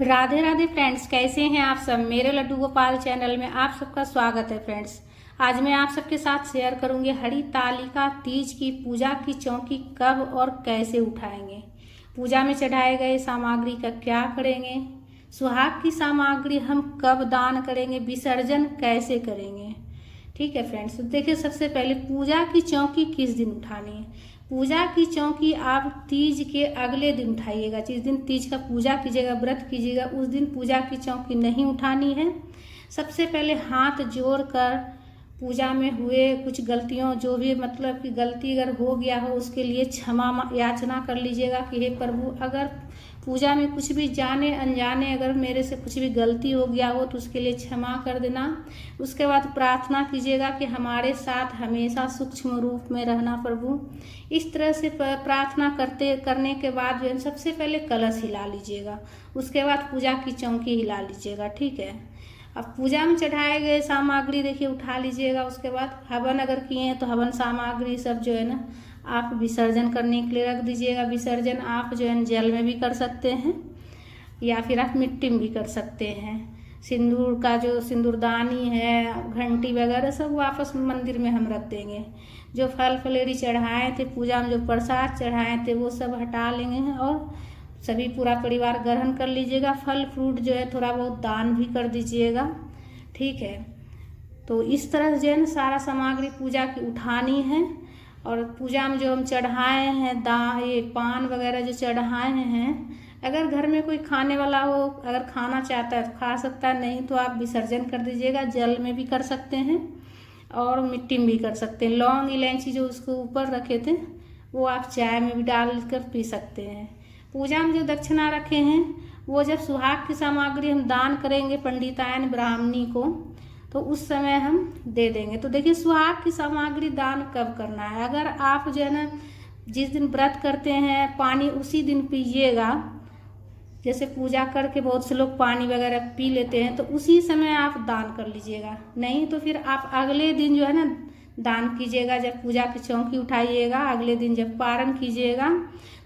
Radhe Radhe friends, कैसे हैं आप सब। मेरे लड्डू गोपाल चैनल में आप सबका स्वागत है फ्रेंड्स। आज मैं आप सबके साथ शेयर करूंगी हरितालिका तीज की पूजा की चौकी कब और कैसे उठाएंगे, पूजा में चढ़ाए गए सामग्री का क्या करेंगे, सुहाग की सामग्री हम कब दान करेंगे, विसर्जन कैसे करेंगे। ठीक है फ्रेंड्स, तो देखिए सबसे पहले पूजा की चौकी किस दिन उठानी है। पूजा की चौकी आप तीज के अगले दिन उठाइएगा। जिस दिन तीज का पूजा कीजिएगा, व्रत कीजिएगा, उस दिन पूजा की चौकी नहीं उठानी है। सबसे पहले हाथ जोड़कर पूजा में हुए कुछ गलतियों, जो भी मतलब कि गलती अगर हो गया हो, उसके लिए क्षमा याचना कर लीजिएगा कि हे प्रभु, अगर पूजा में कुछ भी जाने अनजाने अगर मेरे से कुछ भी गलती हो गया हो तो उसके लिए क्षमा कर देना। उसके बाद प्रार्थना कीजिएगा कि हमारे साथ हमेशा सूक्ष्म रूप में रहना प्रभु। इस तरह से प्रार्थना करने के बाद जो है सबसे पहले कलश हिला लीजिएगा, उसके बाद पूजा की चौकी हिला लीजिएगा। ठीक है, अब पूजा में चढ़ाए गए सामग्री देखिए उठा लीजिएगा। उसके बाद हवन अगर किए हैं तो हवन सामग्री सब जो है ना आप विसर्जन करने के लिए रख दीजिएगा। विसर्जन आप जो है जल में भी कर सकते हैं या फिर आप मिट्टी में भी कर सकते हैं। सिंदूर का जो सिंदूरदानी है, घंटी वगैरह सब वापस मंदिर में हम रख देंगे। जो फल फलेरी चढ़ाए थे पूजा में, जो प्रसाद चढ़ाए थे वो सब हटा लेंगे और सभी पूरा परिवार ग्रहण कर लीजिएगा। फल फ्रूट जो है थोड़ा बहुत दान भी कर दीजिएगा। ठीक है, तो इस तरह जो है ना सारा सामग्री पूजा की उठानी है। और पूजा में जो हम चढ़ाए हैं ये पान वगैरह जो चढ़ाए हैं, अगर घर में कोई खाने वाला हो, अगर खाना चाहता है तो खा सकता है, नहीं तो आप विसर्जन कर दीजिएगा। जल में भी कर सकते हैं और मिट्टी में भी कर सकते हैं। लौंग इलायची जो उसको ऊपर रखे थे वो आप चाय में भी डाल कर पी सकते हैं। पूजा में जो दक्षिणा रखे हैं वो जब सुहाग की सामग्री हम दान करेंगे पंडितायन ब्राह्मणी को, तो उस समय हम दे देंगे। तो देखिए सुहाग की सामग्री दान कब करना है। अगर आप जो है ना जिस दिन व्रत करते हैं पानी उसी दिन पीजिएगा। जैसे पूजा करके बहुत से लोग पानी वगैरह पी लेते हैं, तो उसी समय आप दान कर लीजिएगा। नहीं तो फिर आप अगले दिन जो है ना दान कीजिएगा। जब पूजा की चौकी उठाइएगा, अगले दिन जब पारण कीजिएगा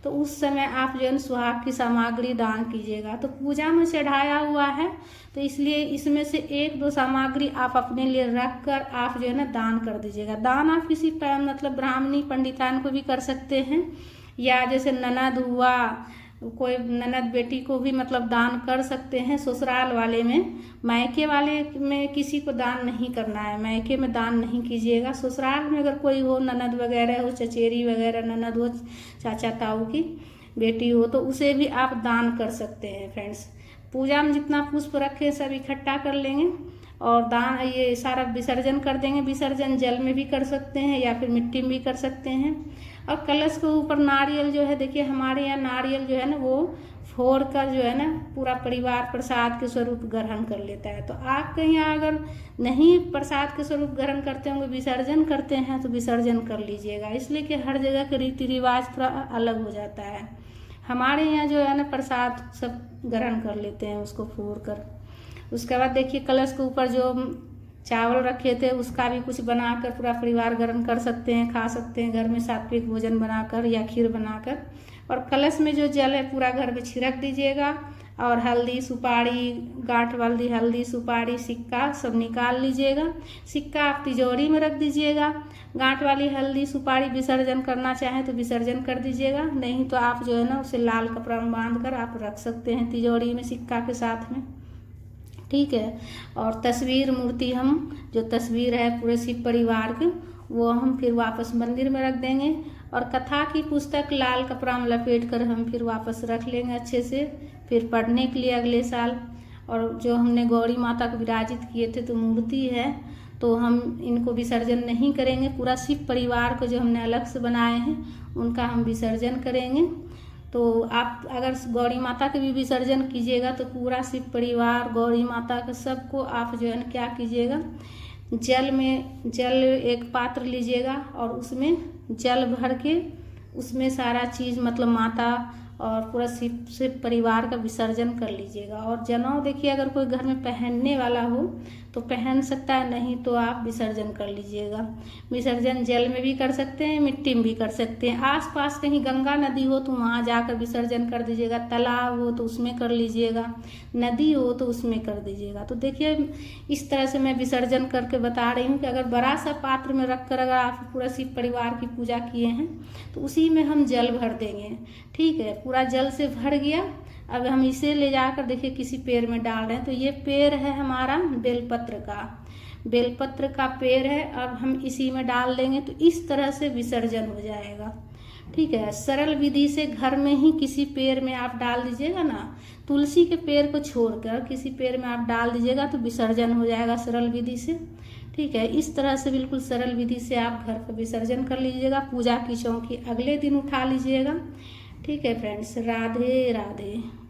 तो उस समय आप जो है सुहाग की सामग्री दान कीजिएगा। तो पूजा में चढ़ाया हुआ है तो इसलिए इसमें से एक दो सामग्री आप अपने लिए रख कर आप जो है ना दान कर दीजिएगा। दान आप किसी मतलब ब्राह्मणी पंडितान को भी कर सकते हैं, या जैसे ननद हुआ, कोई ननद बेटी को भी मतलब दान कर सकते हैं। ससुराल वाले में, मायके वाले में किसी को दान नहीं करना है, मायके में दान नहीं कीजिएगा। ससुराल में अगर कोई हो, ननद वगैरह हो, चचेरी वगैरह ननद हो, चाचा ताऊ की बेटी हो, तो उसे भी आप दान कर सकते हैं। फ्रेंड्स, पूजा में जितना पुष्प रखे सब इकट्ठा कर लेंगे और दान ये सारा विसर्जन कर देंगे। विसर्जन जल में भी कर सकते हैं या फिर मिट्टी में भी कर सकते हैं। और कलश के ऊपर नारियल जो है, देखिए हमारे यहाँ नारियल जो है ना वो फोड़ कर जो है ना पूरा परिवार प्रसाद के स्वरूप ग्रहण कर लेता है। तो आपके यहाँ अगर नहीं प्रसाद के स्वरूप ग्रहण करते होंगे, विसर्जन करते हैं, तो विसर्जन कर लीजिएगा। इसलिए कि हर जगह के रीति रिवाज थोड़ा अलग हो जाता है। हमारे यहाँ जो है ना प्रसाद सब ग्रहण कर लेते हैं उसको फोड़ कर। उसके बाद देखिए कलश के ऊपर जो चावल रखे थे उसका भी कुछ बनाकर पूरा परिवार ग्रहण कर सकते हैं, खा सकते हैं घर में सात्विक भोजन बनाकर या खीर बनाकर। और कलश में जो जल है पूरा घर में छिड़क दीजिएगा और हल्दी सुपारी, गांठ वाली हल्दी सुपारी सिक्का सब निकाल लीजिएगा। सिक्का आप तिजोरी में रख दीजिएगा। गांठ वाली हल्दी सुपारी विसर्जन करना चाहें तो विसर्जन कर दीजिएगा, नहीं तो आप जो है ना उसे लाल कपड़ा में बांध कर आप रख सकते हैं तिजोरी में सिक्का के साथ में। ठीक है, और तस्वीर मूर्ति हम जो तस्वीर है पूरे शिव परिवार के वो हम फिर वापस मंदिर में रख देंगे। और कथा की पुस्तक लाल कपड़ा में लपेट कर हम फिर वापस रख लेंगे अच्छे से, फिर पढ़ने के लिए अगले साल। और जो हमने गौरी माता को विराजित किए थे तो मूर्ति है, तो हम इनको विसर्जन नहीं करेंगे। पूरा शिव परिवार को जो हमने अलग से बनाए हैं उनका हम विसर्जन करेंगे। तो आप अगर गौरी माता के भी विसर्जन कीजिएगा तो पूरा शिव परिवार गौरी माता के सबको आप जो है ना क्या कीजिएगा, जल एक पात्र लीजिएगा और उसमें जल भर के उसमें सारा चीज़ मतलब माता और पूरा शिव परिवार का विसर्जन कर लीजिएगा। और जनेऊ देखिए अगर कोई घर में पहनने वाला हो तो पहन सकता है, नहीं तो आप विसर्जन कर लीजिएगा। विसर्जन जल में भी कर सकते हैं, मिट्टी में भी कर सकते हैं। आसपास कहीं गंगा नदी हो तो वहाँ जाकर विसर्जन कर दीजिएगा, तालाब हो तो उसमें कर लीजिएगा, नदी हो तो उसमें कर दीजिएगा। तो देखिए इस तरह से मैं विसर्जन करके बता रही हूँ कि अगर बड़ा सा पात्र में रखकर अगर आप पूरा शिव परिवार की पूजा किए हैं तो उसी में हम जल भर देंगे। ठीक है, पूरा जल से भर गया। अब हम इसे ले जाकर देखिए किसी पेड़ में डाल रहे हैं। तो ये पेड़ है हमारा बेलपत्र का पेड़ है। अब हम इसी में डाल देंगे तो इस तरह से विसर्जन हो जाएगा। ठीक है, सरल विधि से घर में ही किसी पेड़ में आप डाल दीजिएगा ना, तुलसी के पेड़ को छोड़कर किसी पेड़ में आप डाल दीजिएगा तो विसर्जन हो जाएगा सरल विधि से। ठीक है, इस तरह से बिल्कुल सरल विधि से आप घर पर विसर्जन कर लीजिएगा। पूजा की चौकी अगले दिन उठा लीजिएगा। ठीक है फ्रेंड्स, राधे राधे।